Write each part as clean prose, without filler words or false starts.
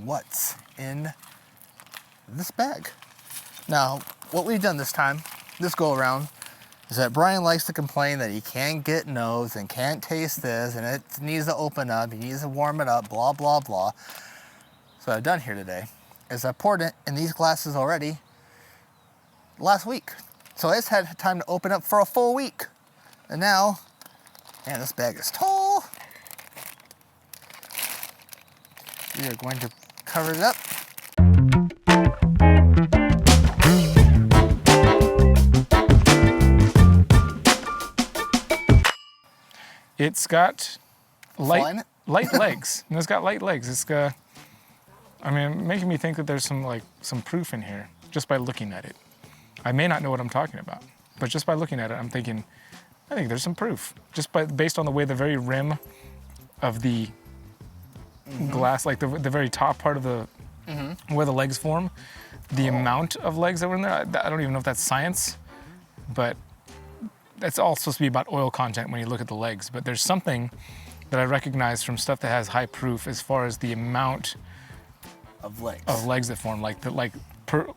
what's in this bag. Now, what we've done this go around, is that Brian likes to complain that he can't get nose and can't taste this and it needs to open up, he needs to warm it up, blah, blah, blah. So what I've done here today is I poured it in these glasses already last week. So I just had time to open up for a full week. And now, man, this bag is tall. We are going to cover it up. It's got light legs. And it's got light legs. It's got, I mean, making me think that there's some proof in here just by looking at it. I may not know what I'm talking about, but just by looking at it, I think there's some proof. Just based on the way the very rim of the glass, like the very top part of the, where the legs form, the amount of legs that were in there, I don't even know if that's science, but that's all supposed to be about oil content when you look at the legs. But there's something that I recognize from stuff that has high proof as far as the amount of legs that form,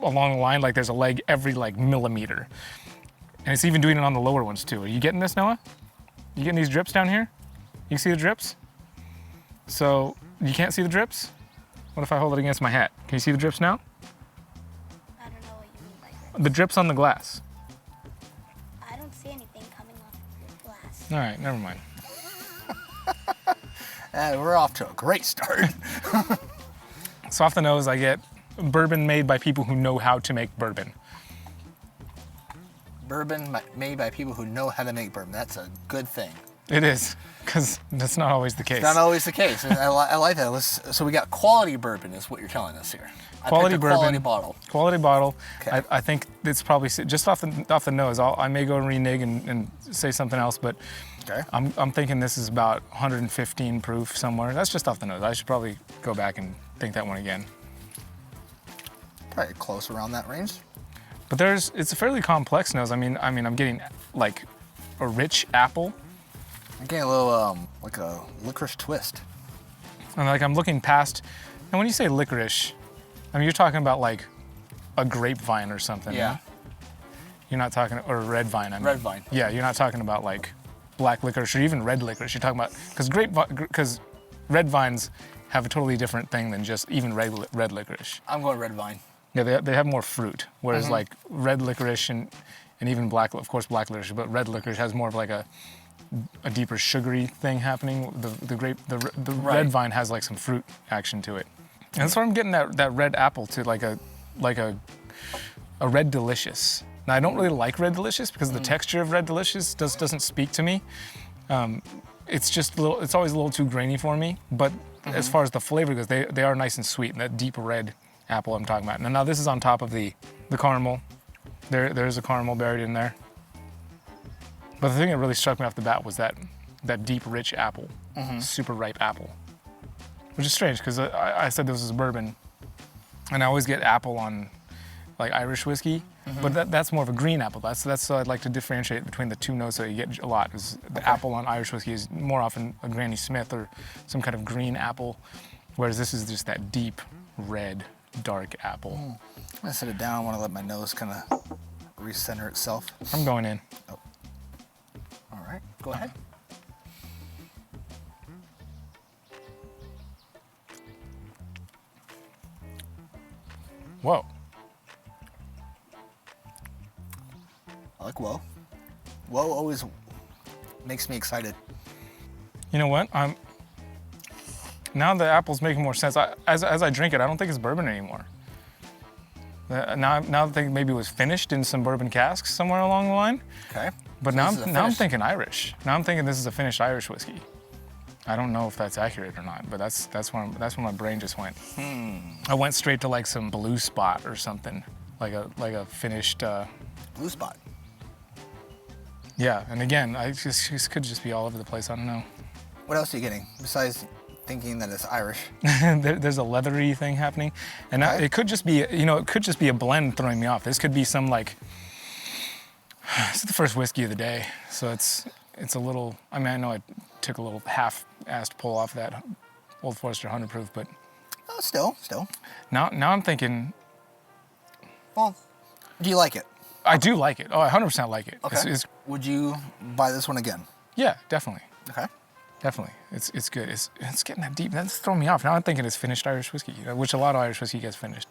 along the line, like there's a leg every millimeter. And it's even doing it on the lower ones too. Are you getting this, Noah? You getting these drips down here? You see the drips? So you can't see the drips? What if I hold it against my hat? Can you see the drips now? I don't know what you mean by drips. The drips on the glass. I don't see anything coming off your glass. All right, never mind. We're off to a great start. So off the nose, I get bourbon made by people who know how to make bourbon. Bourbon made by people who know how to make bourbon. That's a good thing. It is, because that's not always the case. It's not always the case. I like that. So we got quality bourbon is what you're telling us here. Quality bourbon. Quality bottle. Quality bottle. Okay. I think it's probably, just off the nose, I may go renege and say something else, but okay. I'm thinking this is about 115 proof somewhere. That's just off the nose. I should probably go back and think that one again. Probably close around that range. But it's a fairly complex nose. I mean, I'm getting like a rich apple. I'm getting a little, like a licorice twist. And I'm looking past, and when you say licorice, I mean, you're talking about like a grapevine or something. Yeah. Right? You're not talking, or a red vine. I mean. Red vine. Yeah, you're not talking about like black licorice or even red licorice. You're talking about, because red vines have a totally different thing than just even red licorice. I'm going red vine. Yeah, they have more fruit, whereas like red licorice and even black, of course, black licorice, but red licorice has more of like a deeper sugary thing happening. The red vine has like some fruit action to it, and that's where I'm getting that red apple to like a red delicious. Now I don't really like red delicious because the texture of red delicious doesn't speak to me. It's just it's always a little too grainy for me. But as far as the flavor goes, they are nice and sweet, and that deep red apple I'm talking about. Now this is on top of the caramel. There's a caramel buried in there. But the thing that really struck me off the bat was that deep, rich apple, super ripe apple, which is strange because I said this was bourbon, and I always get apple on like Irish whiskey, but that's more of a green apple. That's I'd like to differentiate between the two notes that you get a lot. Is the apple on Irish whiskey is more often a Granny Smith or some kind of green apple, whereas this is just that deep, red, dark apple. I'm gonna set it down. I want to let my nose kind of recenter itself. I'm going in. Oh. All right, go ahead. Whoa. I like whoa. Whoa always makes me excited. You know what? Now the apple's making more sense. As I drink it, I don't think it's bourbon anymore. Now I think maybe it was finished in some bourbon casks somewhere along the line. Okay. But so now I'm thinking Irish. Now I'm thinking this is a finished Irish whiskey. I don't know if that's accurate or not, but that's where my brain just went. I went straight to like some Blue Spot or something, like a finished. Blue Spot. Yeah, and again, this could just be all over the place. I don't know. What else are you getting besides thinking that it's Irish? There's a leathery thing happening, and okay. It could just be, it could just be a blend throwing me off. This could be some like. This is the first whiskey of the day, so it's a little. I mean, I know I took a little half-assed pull off that Old Forester 100 proof, but Oh, still. Now I'm thinking, Well, do you like it? I do like it. Oh, I 100% like it. Okay. Would you buy this one again? Yeah, definitely. Okay. Definitely. It's good. It's getting that deep. That's throwing me off. Now I'm thinking it's finished Irish whiskey, which a lot of Irish whiskey gets finished.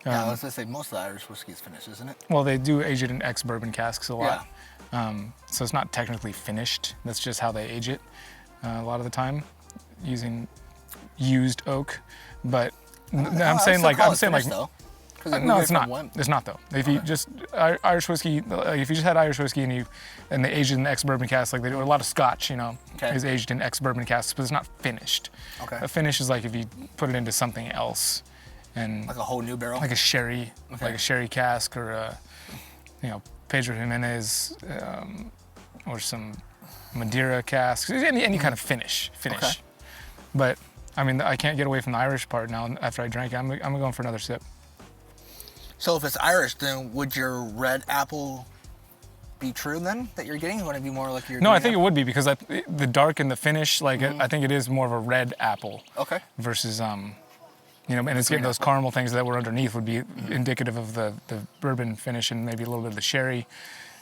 Yeah, I was going to say most of the Irish whiskey is finished, isn't it? Well, they do age it in ex-bourbon casks a lot. So it's not technically finished. That's just how they age it a lot of the time, using used oak. But I'm saying like though. no, it's not. It's not though. If you just Irish whiskey, if you just had Irish whiskey and they aged it in ex-bourbon casks, like they do a lot of Scotch, is aged in ex-bourbon casks, but it's not finished. Okay. A finish is like if you put it into something else, and Like a whole new barrel. like a sherry, like a sherry cask, or a, Pedro Jimenez, or some Madeira casks, any kind of finish. Okay. But I mean, I can't get away from the Irish part now. After I drank it, I'm going for another sip. So if it's Irish, then would your red apple be true then that you're getting? Would it be more like your? No, I think it would be because the dark and the finish, like I think it is more of a red apple. Okay. Versus and it's getting those caramel things that were underneath would be indicative of the bourbon finish and maybe a little bit of the sherry,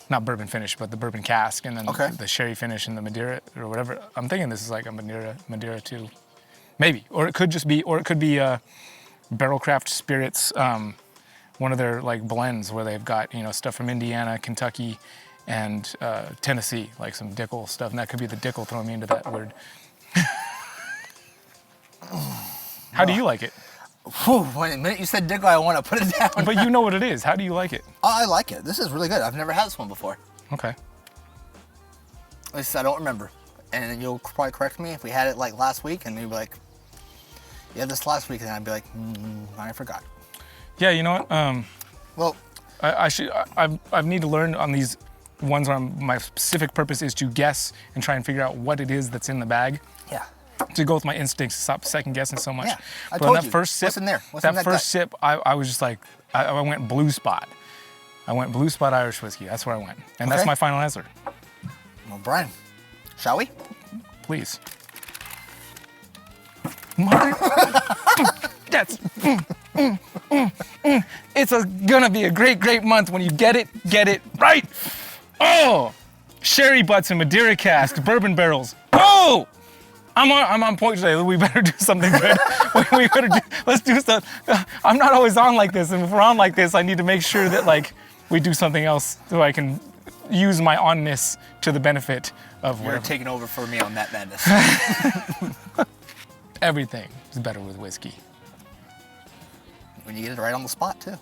not bourbon finish, but the bourbon cask, and then the sherry finish and the Madeira or whatever. I'm thinking this is like a Madeira too, maybe, or it could be Barrel Craft Spirits. One of their like blends where they've got stuff from Indiana, Kentucky, and Tennessee, like some Dickel stuff, and that could be the Dickel throwing me into that word. How do you like it? Whew, when the minute you said Dickel, I want to put it down. But you know what it is. How do you like it? I like it. This is really good. I've never had this one before. Okay. At least I don't remember. And you'll probably correct me if we had it like last week, and you'd be like, "Yeah, this last week," and I'd be like, "I forgot." Yeah, you know what? Well, I need to learn on these ones where my specific purpose is to guess and try and figure out what it is that's in the bag. yeah. To go with my instincts, stop second guessing so much. Yeah, I But told on that you. first sip, What's in there? What's in that first gut? sip, I was just like, I went Blue Spot. I went Blue Spot Irish whiskey. That's where I went, and that's Okay. my final answer. Well, Brian, shall we? Please. Mother. That's. It's gonna be a great month when you get it right. Oh, sherry butts and Madeira casks, bourbon barrels. Oh, I'm on point today. We better do something good. Let's do stuff. I'm not always on like this, and if we're on like this, I need to make sure that like we do something else so I can use my onness to the benefit of You're whatever. taking over for me on that madness. Everything is better with whiskey. When you get it right on the spot, too.